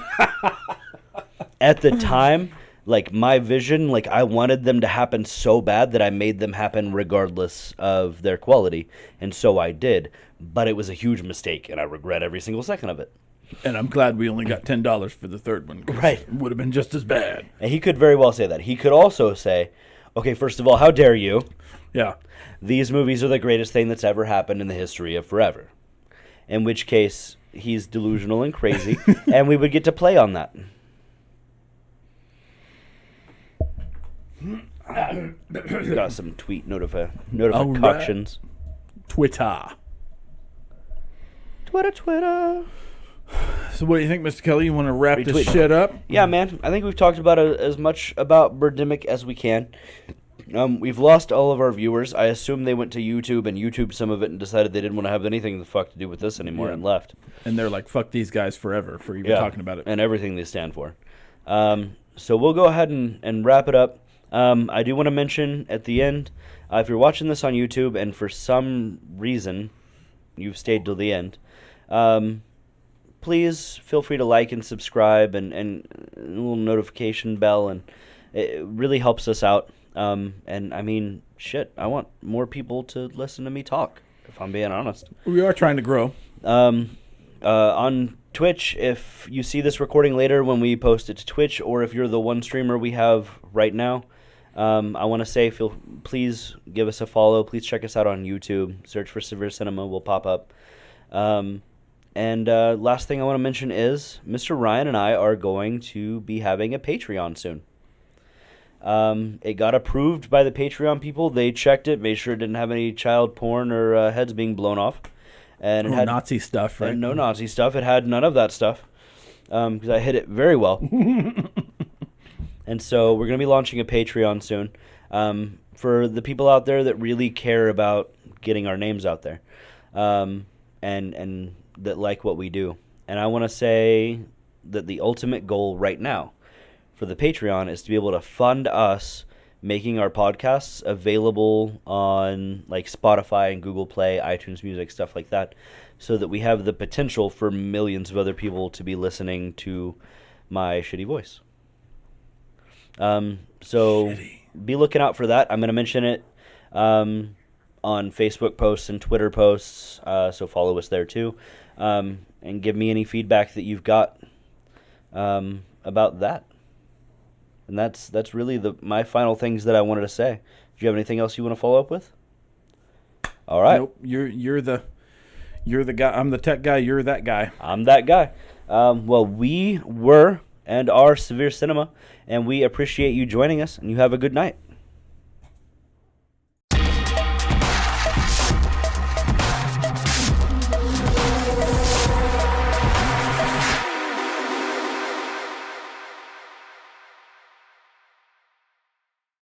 At the time, like, my vision, like, I wanted them to happen so bad that I made them happen regardless of their quality. And so I did. But it was a huge mistake, and I regret every single second of it. And I'm glad we only got $10 for the third one. Right. It would have been just as bad. And he could very well say that. He could also say, okay, first of all, how dare you? Yeah. These movies are the greatest thing that's ever happened in the history of forever. In which case, he's delusional and crazy, and we would get to play on that. Got some tweet notifications. Right. Twitter. So what do you think, Mr. Kelly? You want to wrap this shit up? Yeah, man. I think we've talked about as much about Birdemic as we can. We've lost all of our viewers. I assume they went to YouTube and YouTube some of it and decided they didn't want to have anything the fuck to do with this anymore and left. And they're like, fuck these guys forever for even talking about it. And everything they stand for. So we'll go ahead and wrap it up. I do want to mention at the end, if you're watching this on YouTube and for some reason you've stayed till the end, please feel free to like and subscribe and a little notification bell, and it really helps us out. And I mean, shit, I want more people to listen to me talk, if I'm being honest. We are trying to grow. On Twitch, if you see this recording later when we post it to Twitch, or if you're the one streamer we have right now, I want to say, please give us a follow. Please check us out on YouTube. Search for Severe Cinema. We'll pop up. And last thing I want to mention is Mr. Ryan and I are going to be having a Patreon soon. It got approved by the Patreon people. They checked it, made sure it didn't have any child porn or heads being blown off. And it had Nazi stuff, right? No Nazi stuff. It had none of that stuff because I hid it very well. And so we're going to be launching a Patreon soon for the people out there that really care about getting our names out there and that like what we do. And I want to say that the ultimate goal right now for the Patreon is to be able to fund us making our podcasts available on like Spotify and Google Play, iTunes Music, stuff like that, so that we have the potential for millions of other people to be listening to my shitty voice. So be looking out for that. I'm going to mention it on Facebook posts and Twitter posts, so follow us there too, and give me any feedback that you've got about that. And that's really my final things that I wanted to say. Do you have anything else you want to follow up with? All right. Nope. You're the guy. I'm the tech guy. You're that guy. I'm that guy. Well, we were and are Severe Cinema, and we appreciate you joining us, and you have a good night.